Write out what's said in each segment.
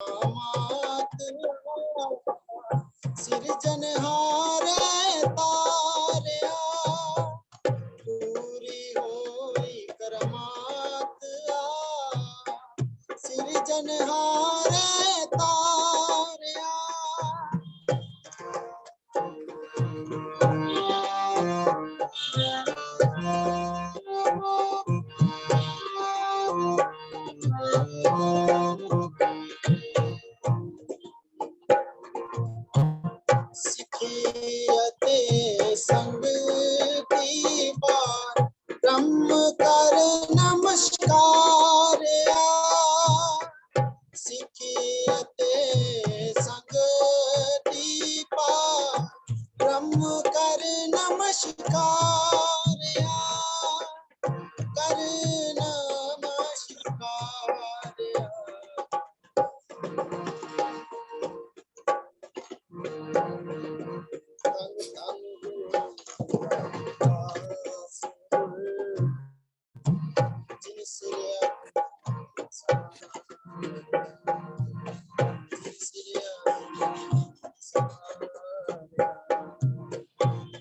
मात सिरजनहारे तारिया पूरी होई करमात सिरजनहारे तारिया सिखियते संग की बार ब्रह्म कर नमस्कार सिखियते संग की बार ब्रह्म कर नमस्कार कर नमस्कार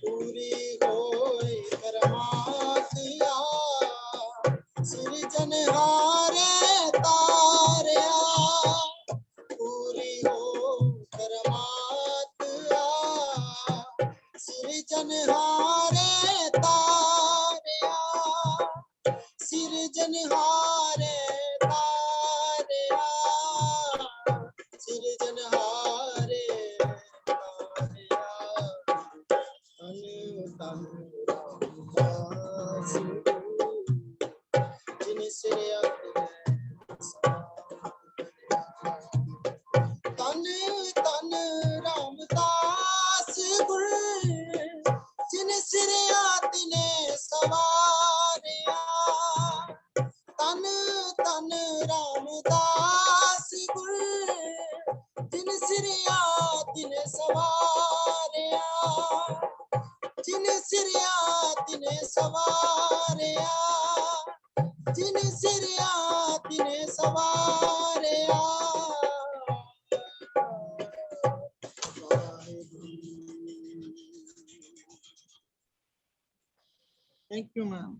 पूरी होई परमात्मा सिरजनहारे तारिया पूरी हो परमात्मा सिरजनहारे तारिया सिरजनहारे तारिया सिरजनहारे तारिया तन तन रामदास जिन सिर तन तन रामदास गुरु जिन सिर तिने सवारिया तन तन रामदास गुरु जिन सिर तिने सवारिया जिन सिर तिने सवारिया जिन सिर तिने सवारिया Thank you, ma'am.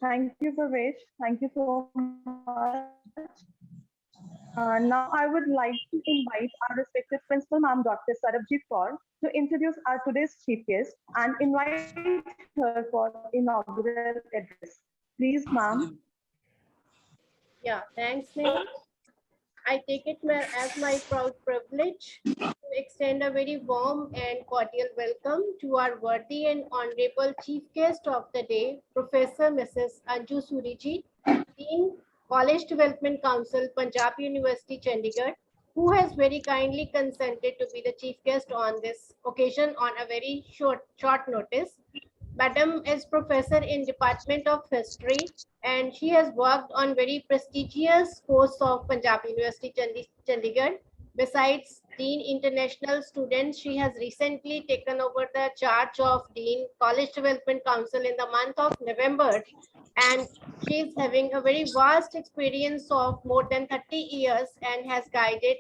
Thank you, Pravesh. Thank you so much. Now I would like to invite our respected principal, Ma'am Dr. Sarabjit Kaur, to introduce our today's chief guest and invite her for inaugural address. Please, ma'am. Yeah, thanks, Neha. I take it as my proud privilege to extend a very warm and cordial welcome to our worthy and honorable chief guest of the day, Professor Mrs. Anju Suriji, Dean, College Development Council, Punjab University, Chandigarh, who has very kindly consented to be the chief guest on this occasion on a very short notice. Madam is professor in Department of History and she has worked on very prestigious course of Punjab University, Chandigarh. Besides Dean International Students, she has recently taken over the charge of Dean College Development Council in the month of November, and she is having a very vast experience of more than 30 years and has guided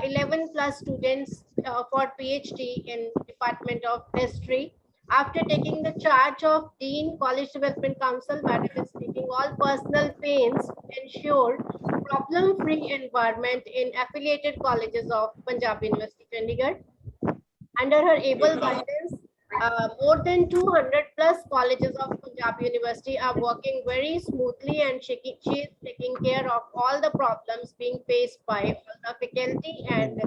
11 plus students for PhD in Department of History. After taking the charge of Dean College Development Council, Madam is taking all personal pains to ensure problem-free environment in affiliated colleges of Punjab University, Chandigarh. Under her able guidance, more than 200 plus colleges of Punjab University are working very smoothly, and she is taking care of all the problems being faced by all the faculty and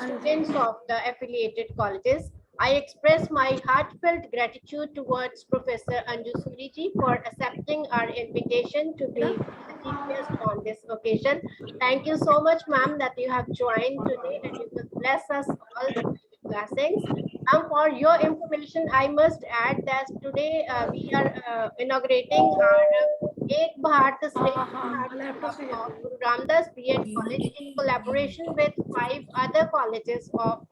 students of the affiliated colleges. I express my heartfelt gratitude towards Professor Anju Suriji for accepting our invitation to be the chief guest on this occasion. Thank you so much, ma'am, that you have joined today and you will bless us all with blessings. For your information, I must add that today we are inaugurating our Ek Bharat Shresht Bharat of Guru Ram Das B.ED College in collaboration with 5 other colleges of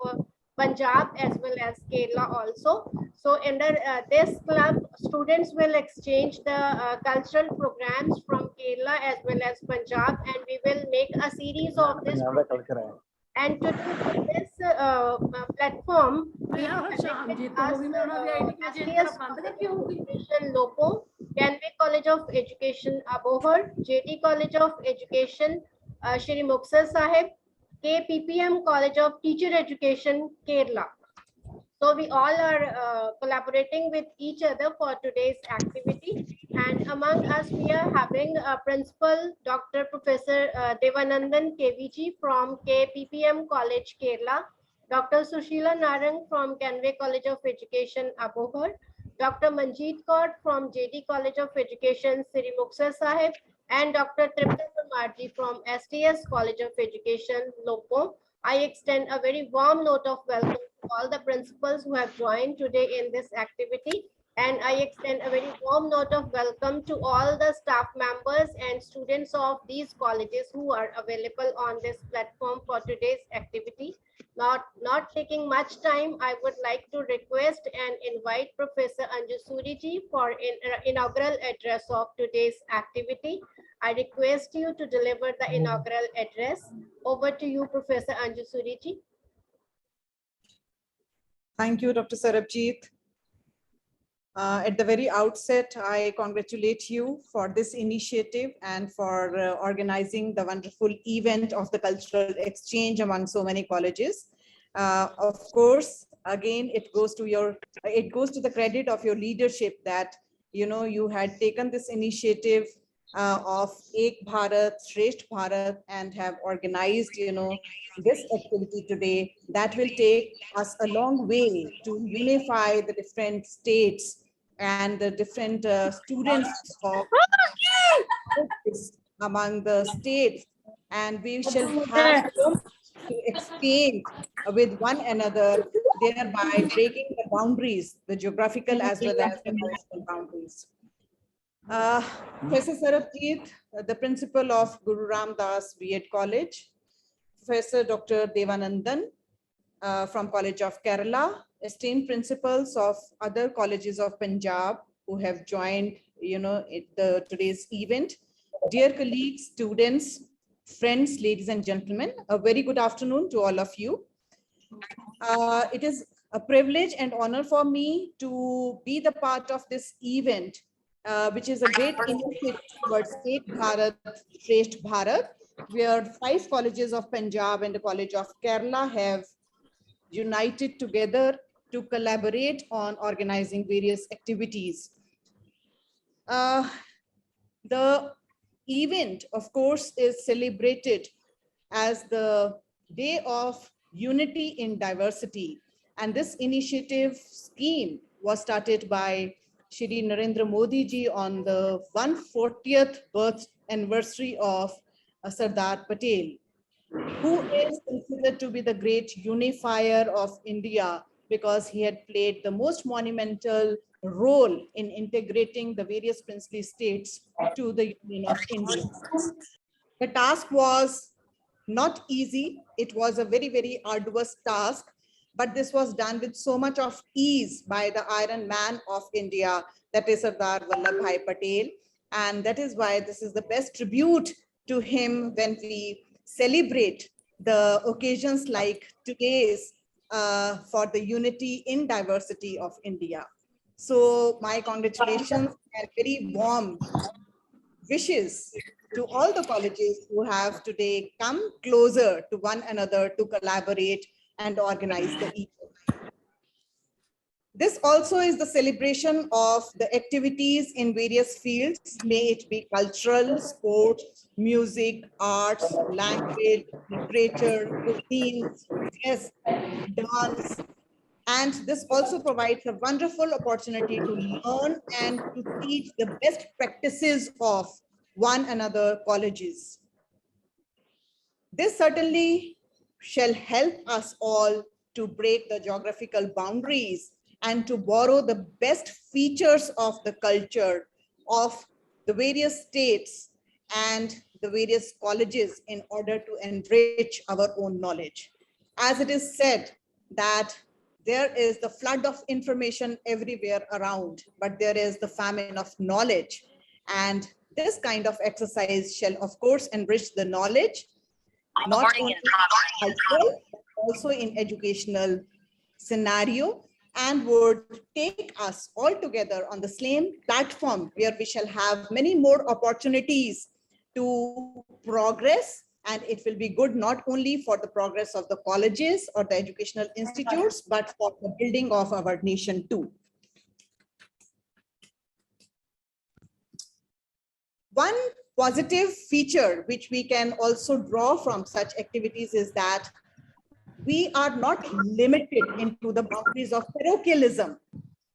Punjab as well as Kerala also. So under this club, students will exchange the cultural programs from Kerala as well as Punjab, and we will make a series of this. And to do this platform, we have connected us STS Education Lopon, Kenway College of Education Abohar, JD College of Education Shri Muktsar Sahib, KPPM College of Teacher Education Kerala. So we all are collaborating with each other for today's activity. And among us, we are having Principal Dr. Professor Devanandan KVG from KPPM College, Kerala, Dr. Sushila Narang from Kenway College of Education, Abohar, Dr. Manjeet Kaur from JD College of Education, Sri Muktsar Sahib, and Dr. Tripta Marji from STS College of Education, Lopo. I extend a very warm note of welcome to all the principals who have joined today in this activity. And I extend a very warm note of welcome to all the staff members and students of these colleges who are available on this platform for today's activity. Not taking much time, I would like to request and invite Professor Anju Suriji for inaugural address of today's activity. I request you to deliver the inaugural address. Over to you, Professor Anju Suriji. Thank you, Dr. Sarabjit. At the very outset, I congratulate you for this initiative and for organizing the wonderful event of the cultural exchange among so many colleges. Of course, again, it goes to the credit of your leadership that you had taken this initiative of Ek Bharat, Shresht Bharat, and have organized this activity today that will take us a long way to unify the different states and the different students of among the states, and we shall have to exchange with one another, thereby breaking the boundaries, the geographical as well as the cultural boundaries. Professor Sarabjit, the principal of Guru Ram Das B.ED College, Professor Dr. Devanandan from College of Kerala, esteemed principals of other colleges of Punjab who have joined today's event, dear colleagues, students, friends, ladies and gentlemen, a very good afternoon to all of you. It is a privilege and honor for me to be the part of this event, which is a great initiative towards Ek Bharat, Shresht Bharat, where 5 colleges of Punjab and the College of Kerala have united together to collaborate on organizing various activities. The event, of course, is celebrated as the Day of Unity in Diversity. And this initiative scheme was started by Shri Narendra Modi ji on the 140th birth anniversary of Sardar Patel, who is considered to be the great unifier of India because he had played the most monumental role in integrating the various princely states to the Union of India. The task was not easy. It was a very, very arduous task, but this was done with so much of ease by the Iron Man of India, that is Sardar Vallabhbhai Patel. And that is why this is the best tribute to him when we celebrate the occasions like today's for the unity in diversity of India. So my congratulations and very warm wishes to all the colleges who have today come closer to one another to collaborate and organize the event. This also is the celebration of the activities in various fields, may it be cultural, sport, music, arts, language, literature, cuisine, chess, dance. And this also provides a wonderful opportunity to learn and to teach the best practices of one another colleges. This certainly shall help us all to break the geographical boundaries and to borrow the best features of the culture of the various states and the various colleges in order to enrich our own knowledge. As it is said that there is the flood of information everywhere around, but there is the famine of knowledge. And this kind of exercise shall, of course, enrich the knowledge, not only cultural, but also in educational scenario, and would take us all together on the same platform where we shall have many more opportunities to progress. And it will be good not only for the progress of the colleges or the educational institutes, but for the building of our nation too. One positive feature which we can also draw from such activities is that we are not limited into the boundaries of parochialism.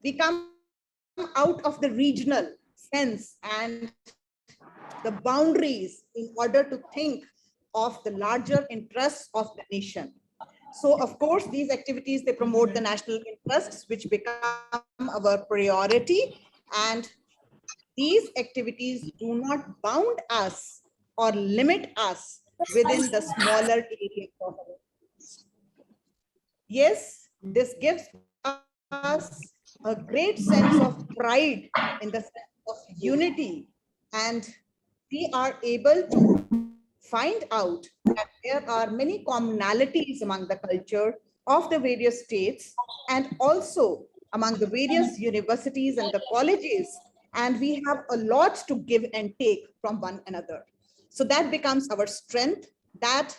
We come out of the regional sense and the boundaries in order to think of the larger interests of the nation. So of course, these activities, they promote the national interests, which become our priority. And these activities do not bound us or limit us within the smaller areas of our lives. Yes, this gives us a great sense of pride in the sense of unity, and we are able to find out that there are many commonalities among the culture of the various states and also among the various universities and the colleges, and we have a lot to give and take from one another. So that becomes our strength, that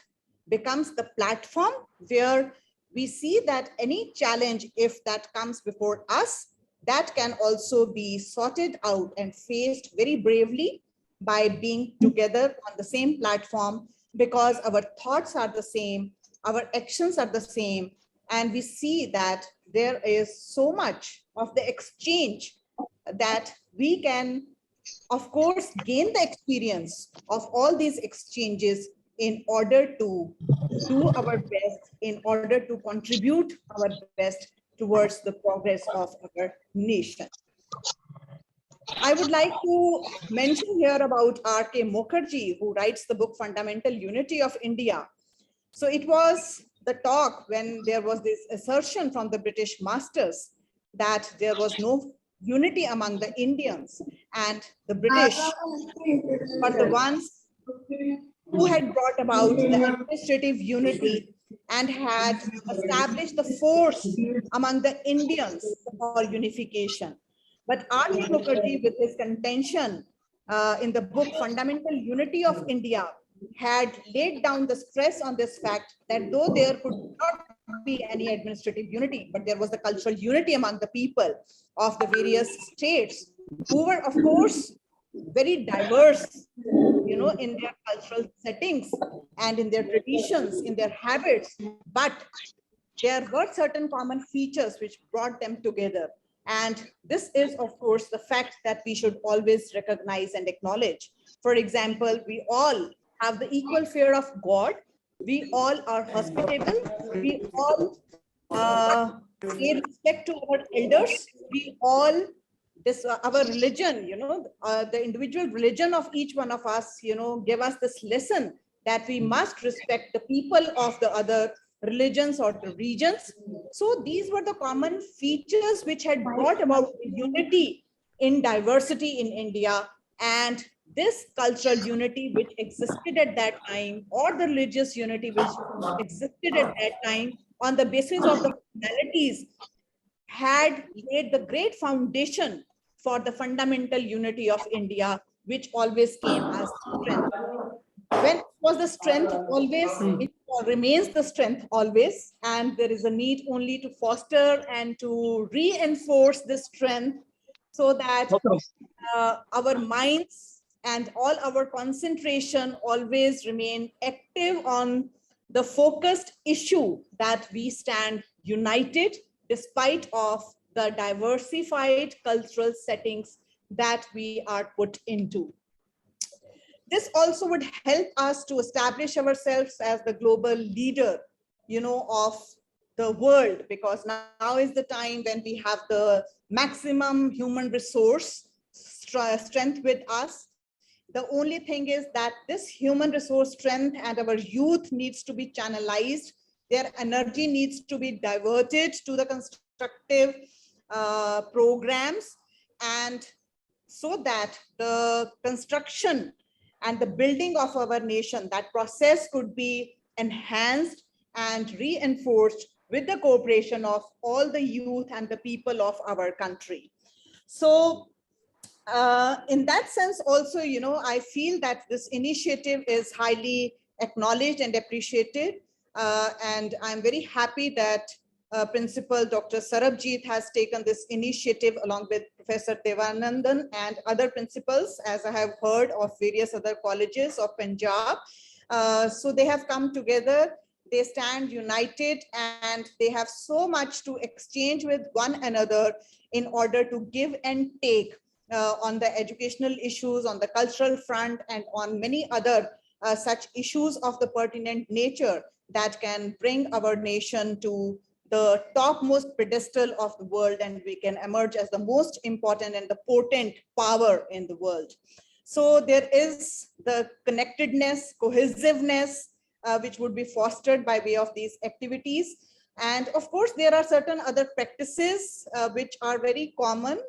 becomes the platform where we see that any challenge, if that comes before us, that can also be sorted out and faced very bravely by being together on the same platform, because our thoughts are the same, our actions are the same, and we see that there is so much of the exchange that we can, of course, gain the experience of all these exchanges in order to do our best, in order to contribute our best towards the progress of our nation. I would like to mention here about R.K. Mukherjee, who writes the book Fundamental Unity of India. So it was the talk when there was this assertion from the British masters that there was no unity among the Indians, and the British were the ones who had brought about the administrative unity and had established the force among the Indians for unification. But R.K. Mukherjee, with his contention in the book Fundamental Unity of India, had laid down the stress on this fact that though there could not be any administrative unity, but there was the cultural unity among the people of the various states, who were, of course, very diverse, you know, in their cultural settings and in their traditions, in their habits, but there were certain common features which brought them together. And this is, of course, the fact that we should always recognize and acknowledge. For example, we all have the equal fear of God. We all are hospitable. We all pay respect to our elders. We all, our religion, you know, the individual religion of each one of us, you know, give us this lesson that we must respect the people of the other religions or the regions. So these were the common features which had brought about unity in diversity in India. And this cultural unity which existed at that time, or the religious unity which existed at that time on the basis of the personalities, had laid the great foundation for the fundamental unity of India, which always came as strength. When was the strength always, it remains the strength always, and there is a need only to foster and to reinforce this strength so that our minds and all our concentration always remain active on the focused issue that we stand united despite of the diversified cultural settings that we are put into. This also would help us to establish ourselves as the global leader, you know, of the world, because now is the time when we have the maximum human resource strength with us. The only thing is that this human resource strength and our youth needs to be channelized Their energy needs to be diverted to the constructive programs, and so that the construction and the building of our nation, that process could be enhanced and reinforced with the cooperation of all the youth and the people of our country. So in that sense also, I feel that this initiative is highly acknowledged and appreciated. And I'm very happy that Principal Dr. Sarabjit has taken this initiative along with Professor Devanandan and other principals, as I have heard, of various other colleges of Punjab. So they have come together, they stand united, and they have so much to exchange with one another in order to give and take on the educational issues, on the cultural front, and on many other such issues of the pertinent nature that can bring our nation to the topmost pedestal of the world, and we can emerge as the most important and the potent power in the world. So there is the connectedness, cohesiveness, which would be fostered by way of these activities. And of course, there are certain other practices which are very common,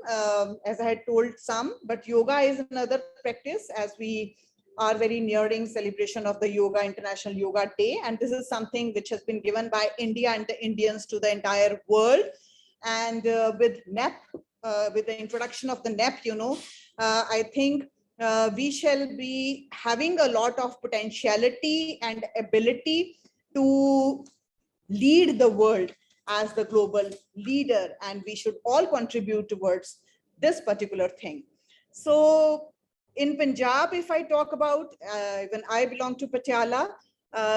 as I had told some, but yoga is another practice, as we are very nearing celebration of the Yoga International Yoga Day. And this is something which has been given by India and the Indians to the entire world. And with NEP, with the introduction of the NEP, I think we shall be having a lot of potentiality and ability to lead the world as the global leader, and we should all contribute towards this particular thing. So in Punjab, if I talk about, when I belong to Patiala,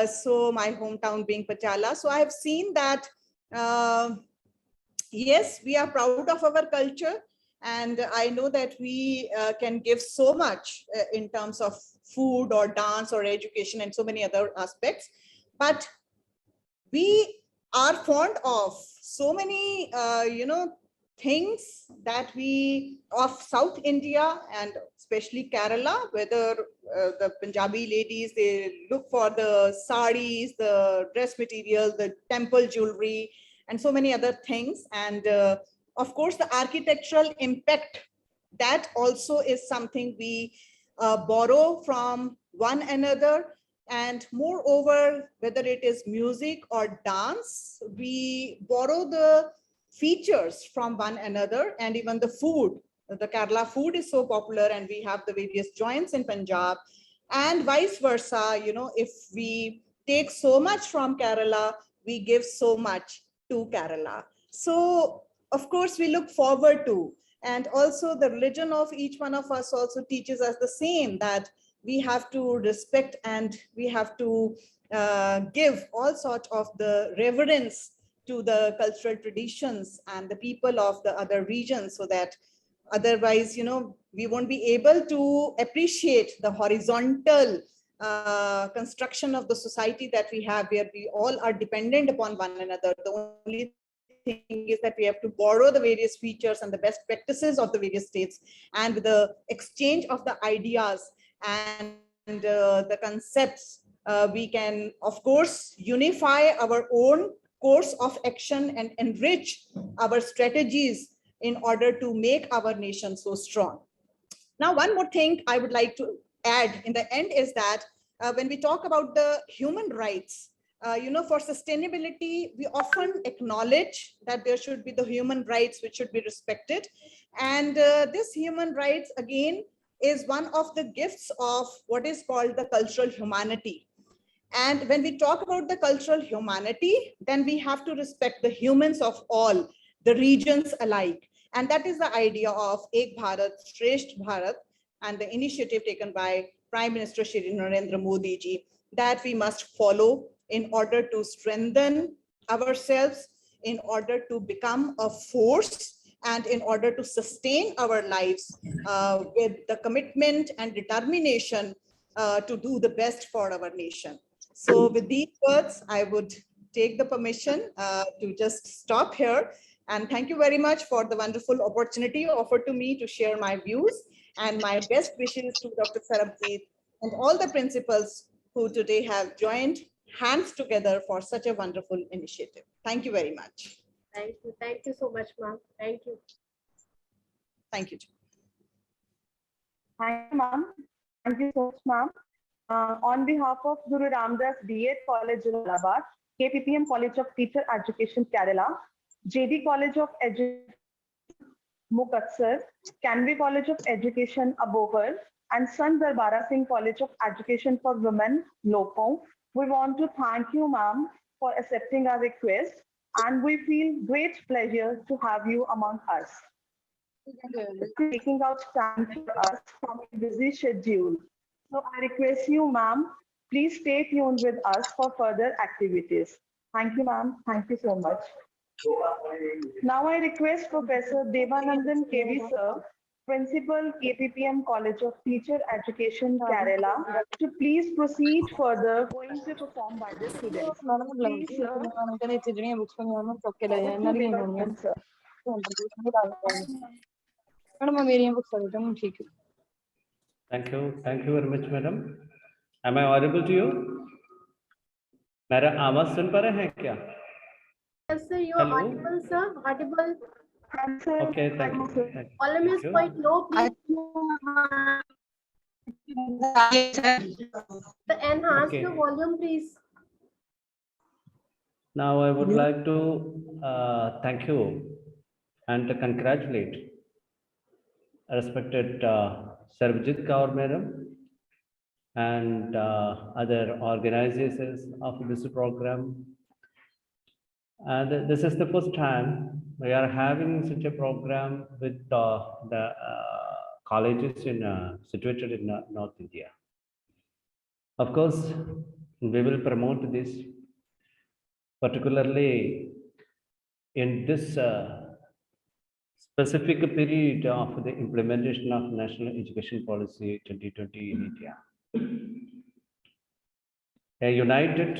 so my hometown being Patiala, so I have seen that, yes, we are proud of our culture, and I know that we can give so much in terms of food or dance or education and so many other aspects, but we are fond of so many, things that we of South India and especially Kerala, whether the Punjabi ladies, they look for the saris, the dress material, the temple jewelry, and so many other things. And of course, the architectural impact, that also is something we borrow from one another. And moreover, whether it is music or dance, we borrow the features from one another, and even the food. The Kerala food is so popular, and we have the various joints in Punjab, and vice versa. If we take so much from Kerala, we give so much to Kerala. So of course we look forward to, and also the religion of each one of us also teaches us the same, that we have to respect and we have to give all sorts of the reverence to the cultural traditions and the people of the other regions, so that otherwise, we won't be able to appreciate the horizontal construction of the society that we have, where we all are dependent upon one another. The only thing is that we have to borrow the various features and the best practices of the various states, and with the exchange of the ideas and the concepts, we can, of course, unify our own course of action and enrich our strategies in order to make our nation so strong. Now, one more thing I would like to add in the end is that when we talk about the human rights, for sustainability, we often acknowledge that there should be the human rights which should be respected. And this human rights, again, is one of the gifts of what is called the cultural humanity. And when we talk about the cultural humanity, then we have to respect the humans of all, the regions alike. And that is the idea of Ek Bharat, Shresht Bharat, and the initiative taken by Prime Minister Shri Narendra Modi ji, that we must follow in order to strengthen ourselves, in order to become a force, and in order to sustain our lives with the commitment and determination to do the best for our nation. So with these words, I would take the permission to just stop here. And thank you very much for the wonderful opportunity offered to me to share my views, and my best wishes to Dr. Sarabjit and all the principals who today have joined hands together for such a wonderful initiative. Thank you very much. Thank you. Thank you so much, ma'am. Thank you. Thank you. Thank you, ma'am. Thank you so much, ma'am. On behalf of Guru Ram Dass B.ED College, Allahabad, KPPM College of Teacher Education, Kerala, JD College of Education, Muktsar, Kenway College of Education, Abohar, and Sant Darbara Singh College of Education for Women, Lopon, we want to thank you, ma'am, for accepting our request, and we feel great pleasure to have you among us. Taking out time for us from a busy schedule. So I request you, ma'am, please stay tuned with us for further activities. Thank you, ma'am. Thank you so much. Now I request Professor Devanandan KV sir, Principal KPPM College of Teacher Education, Kerala, to please proceed further going to perform by the students. Please, sir. Thank you. Thank you very much, madam. Am I audible to you? मेरा आवाज सुन पा रहे हैं क्या? Yes, sir, you are Hello? audible, sir. Audible. Okay, thank you. Volume is quite low, please. Enhance Okay. the volume, please. Now I would like to thank you and to congratulate respected Sarvjit Kaur madam and other organizers of this program. And this is the first time we are having such a program with the colleges situated in North India. Of course, we will promote this, particularly in this specific period of the implementation of National Education Policy 2020 in India. A united